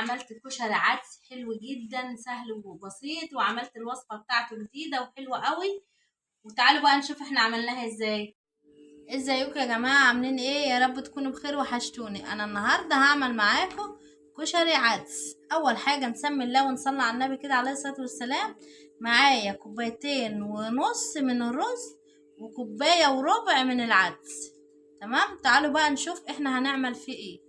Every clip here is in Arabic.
عملت كشري عدس حلو جدا سهل وبسيط، وعملت الوصفة بتاعته جديدة وحلوة قوي. وتعالوا بقى نشوف احنا عملناها ازاي. ازيكم يا جماعة، عاملين ايه؟ يا رب تكونوا بخير، وحشتوني. انا النهاردة هعمل معاكم كشري عدس. اول حاجة نسمي الله ونصلي على النبي كده عليه الصلاة والسلام. معايا كوبايتين ونص من الرز وكوباية وربع من العدس. تمام، تعالوا بقى نشوف احنا هنعمل فيه ايه.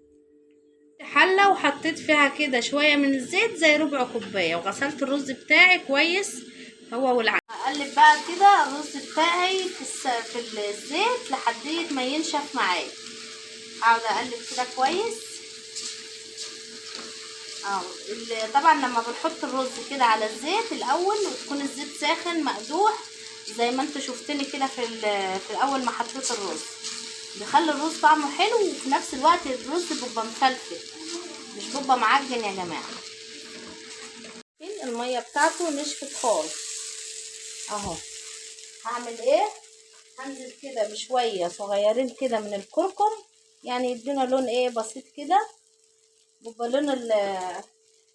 حلة وحطيت فيها كده شوية من الزيت زي ربع كوباية، وغسلت الرز بتاعي كويس هو والعدس. هقلب بقى كده الرز بتاعي في الزيت لحد ما ينشف معايا. اقعد اقلب كده كويس. طبعا لما بنحط الرز كده على الزيت الاول وتكون الزيت ساخن مقدوح زي ما انتوا شفتني كده في الاول ما حطيت الرز، بيخلي الرز طعمه حلو، وفي نفس الوقت الرز بيبقى مفلفل مش بيبقى معجن يا جماعه. الميه بتاعته نشفت خالص اهو. هعمل ايه؟ هنزل كده بشويه صغيرين كده من الكركم، يعني يدينا لون ايه بسيط كده، بيبقى لون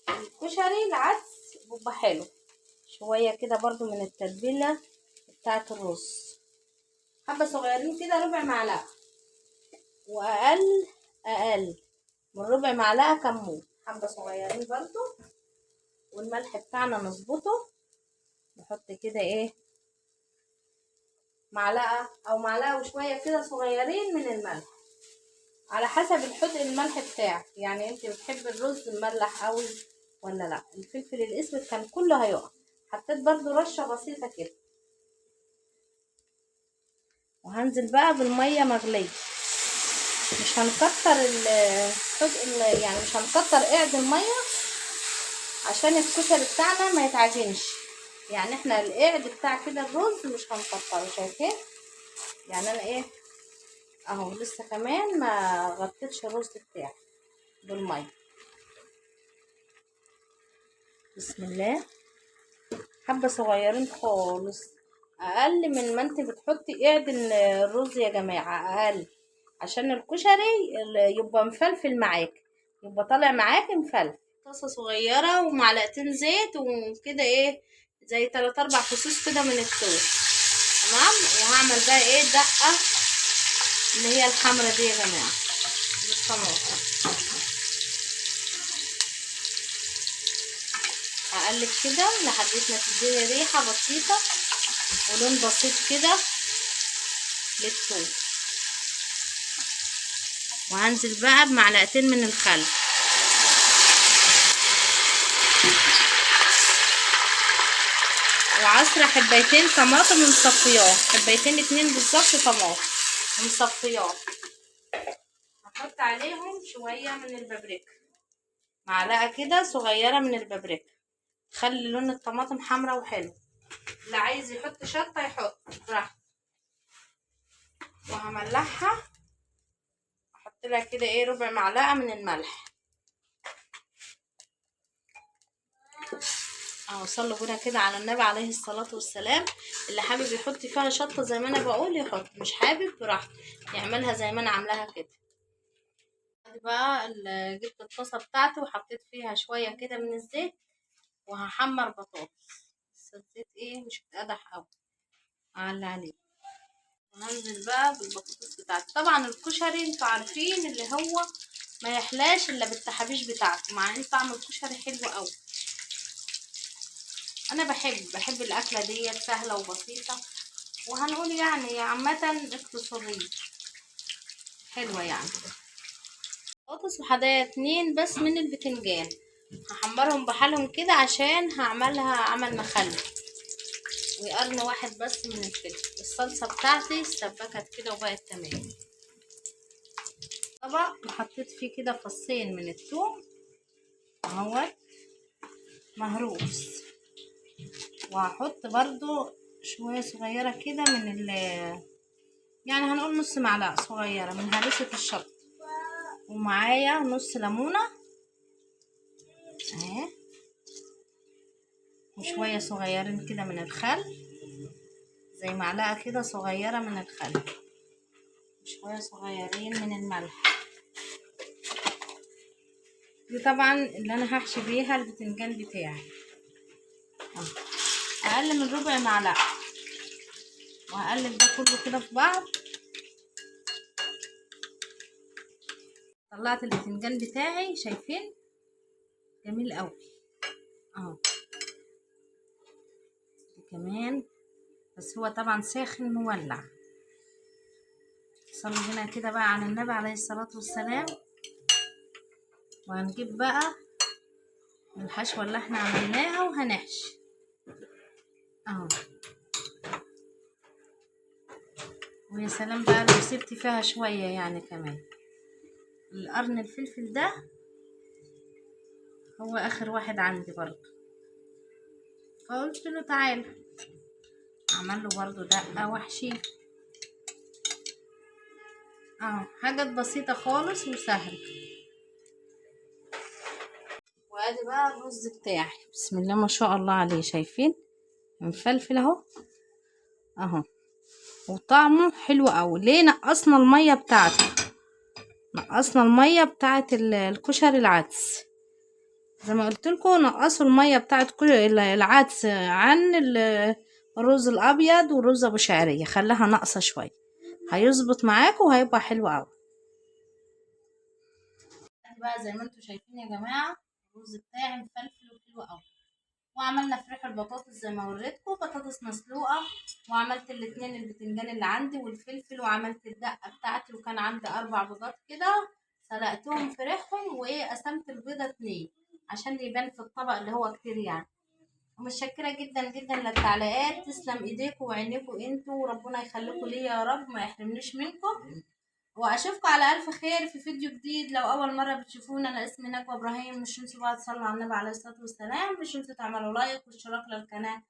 الكشري العدس بيبقى حلو. شويه كده برضو من التتبيله بتاعه الرز، حبه صغيرين كده ربع معلقه، واقل من ربع معلقه كمون، حبه صغيرين برضو. والملح بتاعنا نظبطه، نحط كده ايه معلقه او معلقه وشويه كده صغيرين من الملح على حسب الحدق الملح بتاعك. يعني انت بتحب الرز مملح قوي ولا لا؟ الفلفل الاسود كان كله هيقع، حطيت برضو رشه بسيطه كده. وهنزل بقى بالميه مغليه، مش هنكتر الحدق يعني مش هنكتر قعد الميه عشان الكشري بتاعنا ما يتعجنش. يعني احنا القعد بتاع كده الرز مش هنكتره، شايفين؟ يعني انا ايه اهو لسه كمان ما غطيتش الرز بتاعي بالميه. بسم الله، حبه صغيرين خالص، اقل من ما انت بتحطي قعد الرز يا جماعه، اقل عشان الكشري يبقى مفلفل معاك، يبقى طالع معاك مفلفل. طاسه صغيره ومعلقتين زيت وكده ايه زي 3-4 فصوص كده من الثوم. تمام، وهعمل بقى ايه دقه اللي هي الحمرا دي يا جماعه بالطماطم. هقلب كده لحد ما تديني ريحه بسيطه ولون بسيط كده للثوم. وهنزل بقى بمعلقتين من الخل، وعصرة حبايتين طماطم مصفياه، حبايتين 2 بالظبط طماطم مصفياه. هحط عليهم شوية من البابريكا، معلقة كده صغيرة من البابريكا، خلي لون الطماطم حمرا وحلو. اللي عايز يحط شطة يحط براحته. وهملحها، احط لها كده ايه ربع معلقة من الملح اهو. صلوا بنا كده على النبي عليه الصلاة والسلام. اللي حابب يحط فيها شطة زي ما انا بقول يحط، مش حابب براحته يعملها زي ما انا عاملاها كده. بقى جبت الطاسة بتاعتي وحطيت فيها شوية كده من الزيت، وهحمر بطاطس. بس الزيت ايه مش اتقدح اوي، اعلي عليه. وهنزل بقى بالبطاطس بتاعتي. طبعا الكشري انتوا عارفين اللي هو ما يحلاش الا بالتحابيش بتاعته، مع ان طعم الكشري حلو اوي. انا بحب الاكله دي سهله وبسيطه، وهنقول يعني عامه اقتصاديه حلوه يعني. بطاطس وحدايا 2 بس من البتنجان، هحمرهم بحالهم كده عشان هعملها عمل مخلل. وقرن 1 بس من الفلفل. الصلصه بتاعتي استبكت كده وبقت تمام. طبق وحطيت فيه كده فصين من الثوم اهوت مهروس، وهحط برضو شويه صغيره كده من يعني هنقول نص معلقه صغيره من هريسه الشطه. ومعايا نص ليمونه اهي، وشويه صغيرين كده من الخل، زي معلقه كده صغيره من الخل، وشويه صغيرين من الملح. دي طبعا اللي انا هحشي بيها البتنجان بتاعي. اقل من ربع معلقه، وهقلب ده كله كده في بعض. طلعت البتنجان بتاعي، شايفين جميل قوي اهو. كمان بس هو طبعا ساخن مولع. صلوا هنا كده بقى على النبي عليه الصلاة والسلام. وهنجيب بقى الحشوة اللي احنا عملناها وهنحشي اهو. ويا سلام بقى لو سبت فيها شوية يعني كمان. القرن الفلفل ده هو اخر واحد عندي برضو، فقلت له تعالى عمل له برضو دقة واحشي اهو. حاجات بسيطة خالص وسهلة. وادي بقى الرز بتاعي، بسم الله ما شاء الله عليه، شايفين مفلفل اهو اهو. وطعمه حلو قوي. ليه نقصنا المية بتاعته؟ نقصنا المية بتاعه الكشري العدس، زي ما قلت لكم نقصوا المية بتاعه العدس عن الرز الابيض والرز ابو شعرية، خلاها ناقصة شوية، هيظبط معاكم وهيبقى حلو قوي. بقى زي ما انتم شايفين يا جماعة الرز بتاعي مفلفل وحلو قوي. وعملنا فريح البطاطس زي ما وريتكم، بطاطس مسلوقه. وعملت الاتنين البتنجان اللي عندي والفلفل، وعملت الدقه بتاعتي، وكان عندي 4 بيضات كده سلقتهم فريحهم، وقسمت البيضه 2 عشان يبان في الطبق اللي هو كتير يعني. ومتشكره جدا جدا للتعليقات، تسلم ايديكم وعينيكم انتوا، وربنا يخليكم ليا يا رب، ما يحرمنيش منكم. واشوفكم على الف خير في فيديو جديد. لو اول مره بتشوفونا، انا اسمي نجوى ابراهيم. مش تنسوا بقى تصلوا على النبي عليه الصلاه والسلام، مش تنسوا تعملوا لايك واشتراك للقناه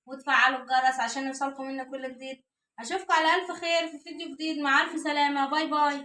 وتفعلوا الجرس عشان يوصلكم منا كل جديد. اشوفكم على الف خير في فيديو جديد. مع الف سلامه، باي باي.